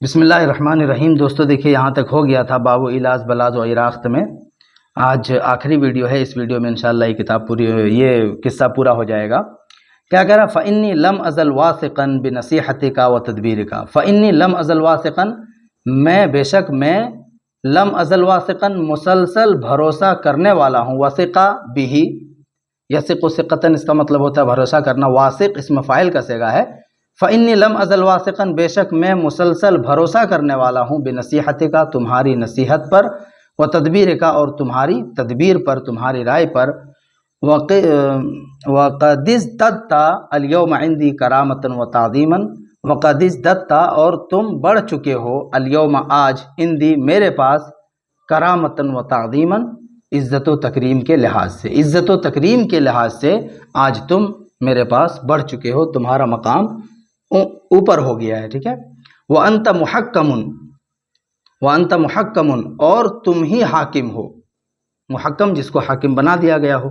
بسم اللہ الرحمن الرحیم۔ دوستو دیکھیے یہاں تک ہو گیا تھا باب علاج بلاز و عراقت میں۔ آج آخری ویڈیو ہے، اس ویڈیو میں انشاءاللہ یہ کتاب پوری یہ قصہ پورا ہو جائے گا۔ کیا کہہ رہا؟ فإنی لم ازل واثقا بنصیحتک و تدبیرک۔ فإنی لم ازل واثقا، میں بے شک میں لم ازل واثقا مسلسل بھروسہ کرنے والا ہوں۔ وثقہ بھی یثق ثقۃ، اس کا مطلب ہوتا ہے بھروسہ کرنا۔ واثق اسم فاعل کا صیغہ ہے۔ فإنی لم ازل واثقا، بے شک میں مسلسل بھروسہ کرنے والا ہوں بنصیحتک، تمہاری نصیحت پر، و تدبیرک، اور تمہاری تدبیر پر، تمہاری رائے پر۔ وقد ازددت اليوم عندي کرامۃ و تعظیما، وقد ازددت، اور تم بڑھ چکے ہو، اليوم آج، عندي میرے پاس، کرامۃ و تعظیما، عزت و تکریم کے لحاظ سے، عزت و تکریم کے لحاظ سے آج تم میرے پاس بڑھ چکے ہو، تمہارا مقام اوپر ہو گیا ہے، ٹھیک ہے۔ وَأَنْتَ مُحَكَّمٌ، وَأَنْتَ مُحَكَّمٌ، اور تم ہی حاکم ہو، محکم جس کو حاکم بنا دیا گیا ہو۔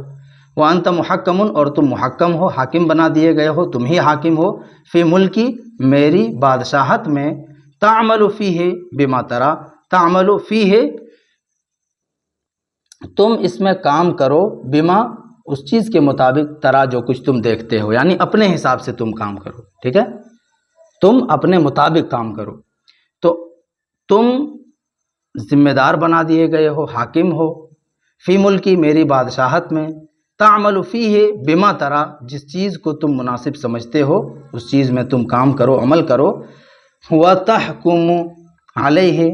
وَأَنْتَ مُحَكَّمٌ، اور تم محکم ہو، حاکم بنا دیے گئے ہو، تم ہی حاکم ہو، فی ملکی، میری بادشاہت میں، تعمل فیہ بما ترى، تعمل فیہ، تم اس میں کام کرو، بما، اس چیز کے مطابق، ترا، جو کچھ تم دیکھتے ہو، یعنی اپنے حساب سے تم کام کرو، ٹھیک ہے، تم اپنے مطابق کام کرو۔ تو تم ذمہ دار بنا دیے گئے ہو، حاکم ہو، فی ملکی، میری بادشاہت میں، تعمل فیہ بما ترى، جس چیز کو تم مناسب سمجھتے ہو اس چیز میں تم کام کرو، عمل کرو۔ وتحکم علیہ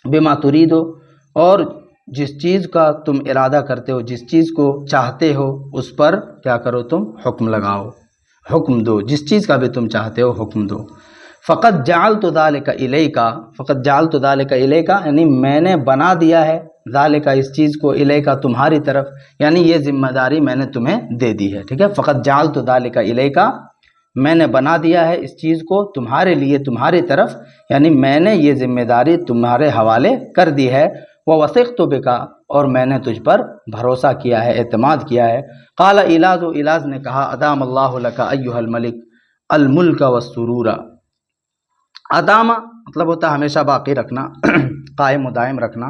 بما ترید، اور جس چیز کا تم ارادہ کرتے ہو، جس چیز کو چاہتے ہو اس پر کیا کرو، تم حکم لگاؤ، حکم دو، جس چیز کا بھی تم چاہتے ہو حکم دو۔ فقط جعلت ذلک الیک، فقط جعلت ذلک الیک، یعنی میں نے بنا دیا ہے، ذالک، اس چیز کو، الیک، تمہاری طرف، یعنی یہ ذمہ داری میں نے تمہیں دے دی ہے، ٹھیک ہے۔ فقط جعلت ذلک الیک، میں نے بنا دیا ہے اس چیز کو تمہارے لیے، تمہاری طرف، یعنی میں نے یہ ذمہ داری تمہارے حوالے کر دی ہے۔ ووثقت بک، اور میں نے تجھ پر بھروسہ کیا ہے، اعتماد کیا ہے۔ قال ایلاز، ایلاز نے کہا، ادام اللہ لک ایھا الملک الملک والسرور۔ ادام مطلب ہوتا ہے ہمیشہ باقی رکھنا، قائم و دائم رکھنا۔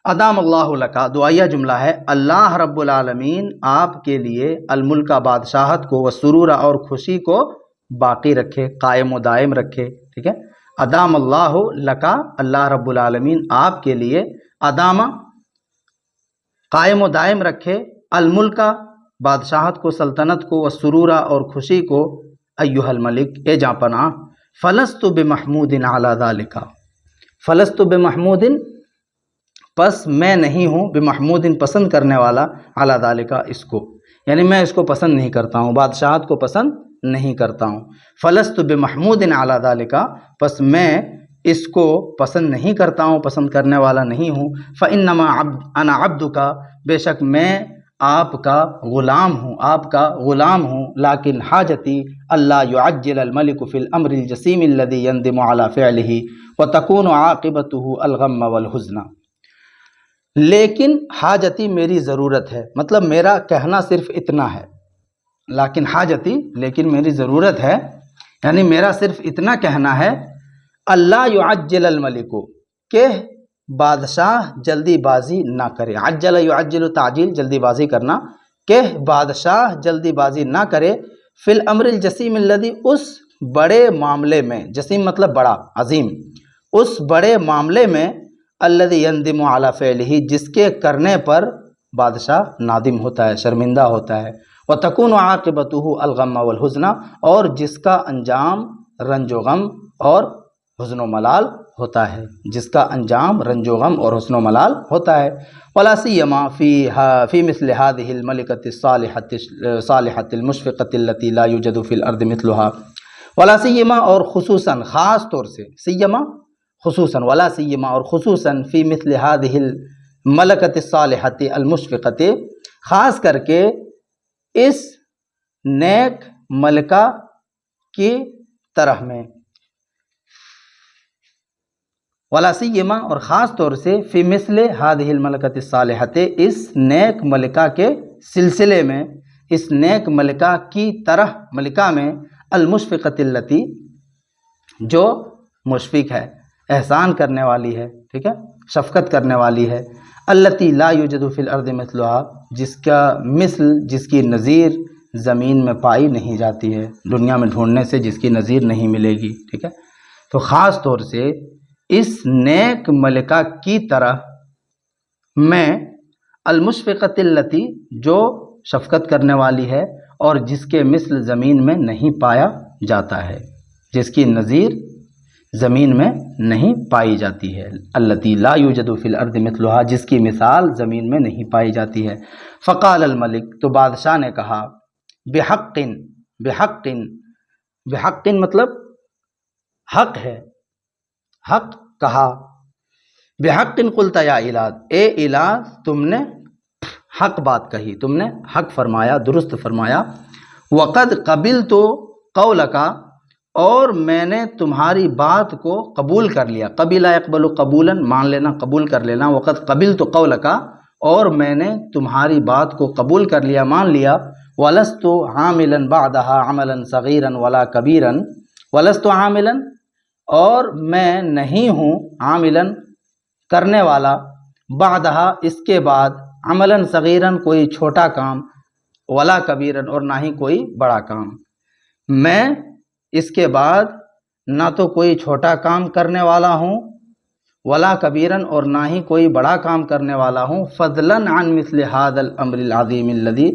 ادام اللہ لک، دعائیہ جملہ ہے، اللہ رب العالمین آپ کے لیے، الملک، بادشاہت کو، والسرور، اور خوشی کو باقی رکھے، قائم و دائم رکھے، ٹھیک ہے۔ ادام اللہ لک، اللہ رب العالمین آپ کے لیے، ادام، قائم و دائم رکھے، الملک، بادشاہت کو، سلطنت کو، والسرور، اور خوشی کو، ایھا الملک، اے جاں پناہ، فلست بمحمود علی ذلک، فلست بمحمود، پس میں نہیں ہوں، بمحمود، پسند کرنے والا، علی ذلک، اس کو، یعنی میں اس کو پسند نہیں کرتا ہوں، بادشاہت کو پسند نہیں کرتا ہوں۔ فلست بمحمود علی ذلک، پس میں اس کو پسند نہیں کرتا ہوں، پسند کرنے والا نہیں ہوں۔ فانما انا عبدک، بے شک میں آپ کا غلام ہوں، آپ کا غلام ہوں۔ لیکن حاجتی اللہ یعجل الملک فی الامر الجسیم الذی یندم علی فعلہ وتکون عاقبتہ الغم والحزن۔ لیکن حاجتی، میری ضرورت ہے، مطلب میرا کہنا صرف اتنا ہے، لیکن حاجتی، لیکن میری ضرورت ہے، یعنی میرا صرف اتنا کہنا ہے، اللہ یعجل الملک، کہ بادشاہ جلدی بازی نہ کرے، عجل یعجل تعجیل، جلدی بازی کرنا، کہ بادشاہ جلدی بازی نہ کرے، فی الامر الجسیم الذی، اس بڑے معاملے میں، جسیم مطلب بڑا، عظیم، اس بڑے معاملے میں، الذی یندم علی فعلہ، جس کے کرنے پر بادشاہ نادم ہوتا ہے، شرمندہ ہوتا ہے، وتکون عاقبتہ الغم والحزن، اور جس کا انجام رنج و غم اور حزن و ملال ہوتا ہے، جس کا انجام رنج و غم اور حزن و ملال ہوتا ہے۔ ولا سیما فی مثل هذه الملکۃ الصالحۃ المشفقۃ التي لا یوجد فی الارض مثلها، ولا سیما، اور خصوصاً، خاص طور سے، سیما خصوصاً، ولا سیما، اور خصوصاً، فی مثل هذه الملکۃ الصالحۃ المشفقۃ، خاص کر کے اس نیک ملکہ کی طرح میں، ولا سیما، اور خاص طور سے، فی مثل هذه الملکۃ الصالحۃ، اس نیک ملکہ کے سلسلے میں، اس نیک ملکہ کی طرح، ملکہ میں، المشفقۃ التی، جو مشفق ہے، احسان کرنے والی ہے، ٹھیک ہے، شفقت کرنے والی ہے، التی لا یوجد فی الارض مثلھا، جس کا مثل، جس کی نظیر زمین میں پائی نہیں جاتی ہے، دنیا میں ڈھونڈنے سے جس کی نظیر نہیں ملے گی، ٹھیک ہے۔ تو خاص طور سے اس نیک ملکہ کی طرح میں المشفقۃ التی، جو شفقت کرنے والی ہے اور جس کے مثل زمین میں نہیں پایا جاتا ہے، جس کی نظیر زمین میں نہیں پائی جاتی ہے، التی لا یوجد فی الارض مثلھا، جس کی مثال زمین میں نہیں پائی جاتی ہے۔ فقال الملک، تو بادشاہ نے کہا، بحق، بحق، بحق مطلب حق ہے، حق کہا، بحق قلت یا الاد، اے الاد تم نے حق بات کہی، تم نے حق فرمایا، درست فرمایا، وقد قبلت قولک، اور میں نے تمہاری بات کو قبول کر لیا، قبل یقبل قبولا، مان لینا، قبول کر لینا، وقد قبلت قولک، اور میں نے تمہاری بات کو قبول کر لیا، مان لیا، ولست عاملا بعدها عملا صغیرا ولا کبیرا، ولست عاملا، اور میں نہیں ہوں عاملا کرنے والا، بعدها اس کے بعد، عملا صغیرا کوئی چھوٹا کام، ولا کبیرا اور نہ ہی کوئی بڑا کام، میں اس کے بعد نہ تو کوئی چھوٹا کام کرنے والا ہوں، ولا کبیرن اور نہ ہی کوئی بڑا کام کرنے والا ہوں، فضلا عن مثل هذا الامر العظیم الذي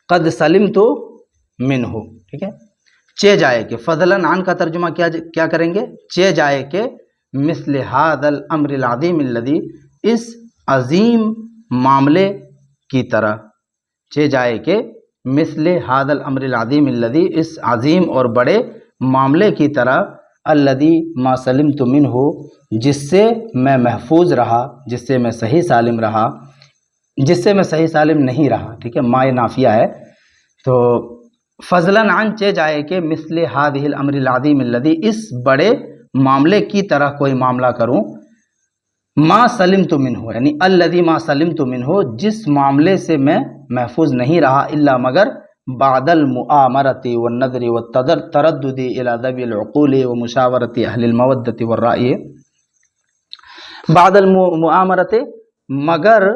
قد سلمت منہ، ٹھیک ہے، چہ جائے کہ، فضلا عن کا ترجمہ کیا کریں گے، چہ جائے کہ، مثل هذا الامر العظیم الذي، اس عظیم معاملے کی طرح، چہ جائے کہ مثل هذا الامر العظیم الذي، اس عظیم اور بڑے معاملے کی طرح، الذي ما سلمت منہ، جس سے میں محفوظ رہا، جس سے میں صحیح سالم رہا، جس سے میں صحیح سالم نہیں رہا، ٹھیک ہے، ما نافیہ ہے، تو فضلا عن چہ جائے کہ، مثل هذه الامر العظیم الذي، اس بڑے معاملے کی طرح کوئی معاملہ کروں، ما سلمت منہ، یعنی الذي ما سلمت منہ، جس معاملے سے میں محفوظ نہیں رہا، الا مگر بعد المؤامرۃ والنظر والتردد الى ذوی العقول ومشاورۃ اہل المودۃ والرأی، بعد المؤامرۃ، مگر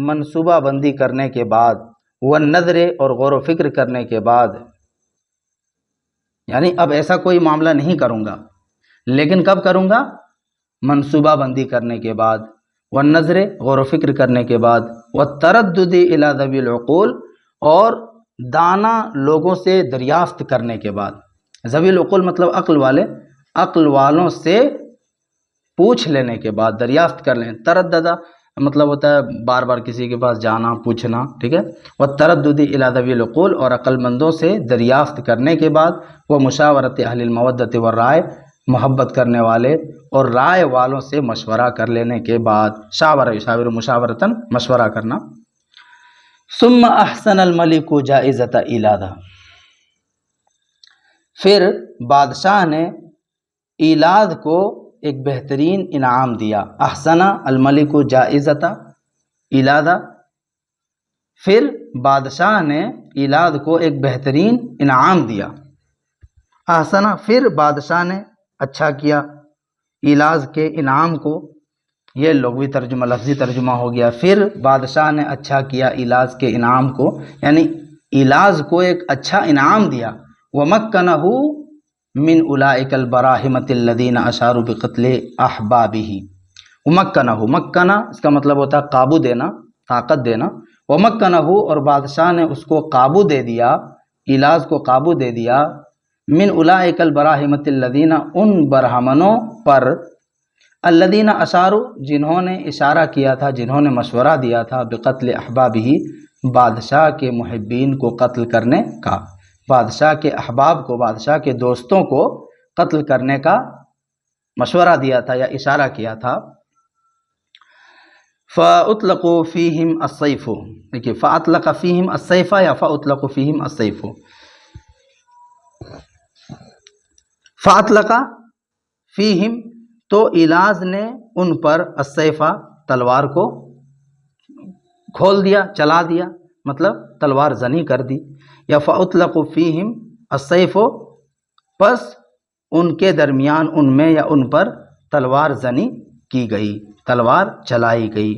منصوبہ بندی کرنے کے بعد، والنظر اور غور و فکر کرنے کے بعد، یعنی اب ایسا کوئی معاملہ نہیں کروں گا، لیکن کب کروں گا، منصوبہ بندی کرنے کے بعد، والنظر غور و فکر کرنے کے بعد، والتردد الی ذوی العقول اور دانا لوگوں سے دریافت کرنے کے بعد، ذوی العقول مطلب عقل والے، عقل والوں سے پوچھ لینے کے بعد، دریافت کر لیں، ترددہ مطلب ہوتا ہے بار بار کسی کے پاس جانا، پوچھنا، ٹھیک ہے، والتردد الی ذوی العقول اور عقل مندوں سے دریافت کرنے کے بعد، وہ مشاورت اہل المودۃ والرائے، محبت کرنے والے اور رائے والوں سے مشورہ کر لینے کے بعد، شاور یشاور مشاورتاً، مشورہ کرنا، ثم احسن الملک جائزۃ ایلادہ، پھر بادشاہ نے ایلاد کو ایک بہترین انعام دیا، احسن الملک جائزۃ ایلادہ، پھر بادشاہ نے ایلاد کو ایک بہترین انعام دیا، احسن، پھر بادشاہ نے اچھا کیا، ایلاز کے انعام کو، یہ لغوی ترجمہ، لفظی ترجمہ ہو گیا، پھر بادشاہ نے اچھا کیا ایلاز کے انعام کو، یعنی ایلاز کو ایک اچھا انعام دیا، وَمَكَّنَهُ من اولئک البراہمۃ الذین اشاروا بقتل احبابہ، ومکنہ، مکنہ اس کا مطلب ہوتا ہے قابو دینا، طاقت دینا، ومکنہ اور بادشاہ نے اس کو قابو دے دیا، ایلاز کو قابو دے دیا، من اولئک البراہمۃ الذین، ان برہمنوں پر، الذین اشاروا جنہوں نے اشارہ کیا تھا، جنہوں نے مشورہ دیا تھا، بقتل احبابہ بادشاہ کے محبین کو قتل کرنے کا، بادشاہ کے احباب کو، بادشاہ کے دوستوں کو قتل کرنے کا مشورہ دیا تھا یا اشارہ کیا تھا، فَأُطْلَقُوا فِيهِمْ السَّيْفُ، دیکھیے فَأَطْلَقَ فِيهِمْ السَّيْفَ یا فَأُطْلَقُ فِيهِمْ السَّيْفُ، فَأَطْلَقَ فِيهِمْ تو ایلاز نے ان پر، السَّيْفَ تلوار کو کھول دیا، چلا دیا، مطلب تلوار زنی کر دی، یا فَأُطْلَقُ فِيهِمْ السَّيْفُ پس ان کے درمیان ان میں یا ان پر تلوار زنی کی گئی، تلوار چلائی گئی۔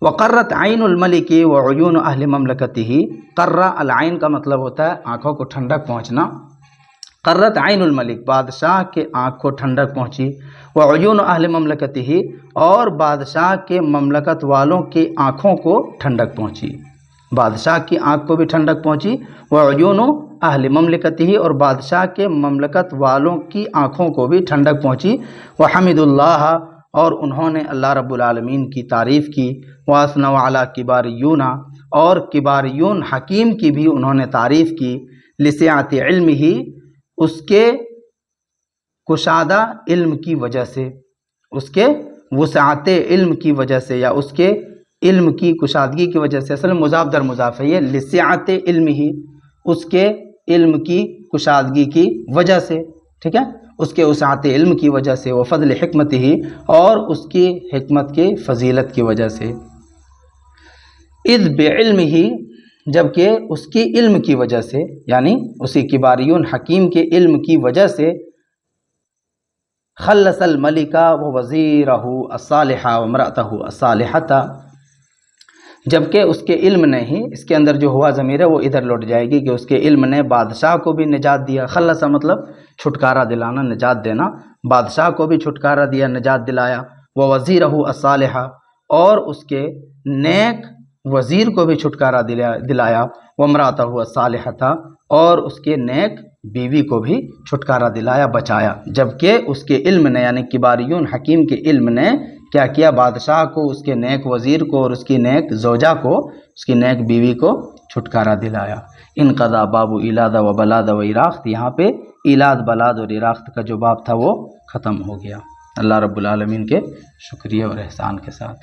وقرت عین الملک وعیون اہل مملکتہ، قرہ العین کا مطلب ہوتا ہے آنکھوں کو ٹھنڈک پہنچنا۔ قرت عین الملک، بادشاہ کے آنکھ کو ٹھنڈک پہنچی، وعیون اہل مملکتہ، اور بادشاہ کے مملکت والوں کی آنکھوں کو ٹھنڈک پہنچی، بادشاہ کی آنکھ کو بھی ٹھنڈک پہنچی، وعیون اہل مملکتہ، اور بادشاہ کے مملکت والوں کی آنکھوں کو بھی ٹھنڈک پہنچی، وحمد اللہ، اور انہوں نے اللہ رب العالمین کی تعریف کی، واثنوا علی کباریون، اور کباریون حکیم کی بھی انہوں نے تعریف کی، لسعت علمہ، اس کے کشادہ علم کی وجہ سے، اس کے وسعت علم کی وجہ سے، یا اس کے علم کی کشادگی کی وجہ سے، اصل مضاف در مضاف ہے یہ، لسعت علمہ، اس کے علم کی کشادگی کی وجہ سے، ٹھیک ہے، اس کے وسعت علم کی وجہ سے، وفضل حکمتہ، اور اس کی حکمت کی فضیلت کی وجہ سے، اذ بعلمہ، جبکہ اس کی علم کی وجہ سے، یعنی اسی کباریون حکیم کے علم کی وجہ سے، خلص الملک ووزیرہ الصالح وامرأتہ الصالحۃ، جبکہ اس کے علم نے ہی، اس کے اندر جو ہوا ضمیر ہے وہ ادھر لوٹ جائے گی کہ اس کے علم نے بادشاہ کو بھی نجات دیا، خلص مطلب چھٹکارا دلانا، نجات دینا، بادشاہ کو بھی چھٹکارا دیا، نجات دلایا، ووزیرہ الصالح، اور اس کے نیک وزیر کو بھی چھٹکارا دلایا، وامرأتہ الصالحۃ، اور اس کے نیک بیوی کو بھی چھٹکارا دلایا، بچایا، جبکہ اس کے علم نے، یعنی کباریون حکیم کے علم نے کیا کیا، بادشاہ کو، اس کے نیک وزیر کو، اور اس کی نیک زوجہ کو، اس کی نیک بیوی کو چھٹکارا دلایا۔ انقضا باب ایلاد و بلاد و ایراخت، یہاں پہ ایلاد، بلاد اور ایراخت کا جو باب تھا وہ ختم ہو گیا۔ اللہ رب العالمین کے شکریہ اور احسان کے ساتھ۔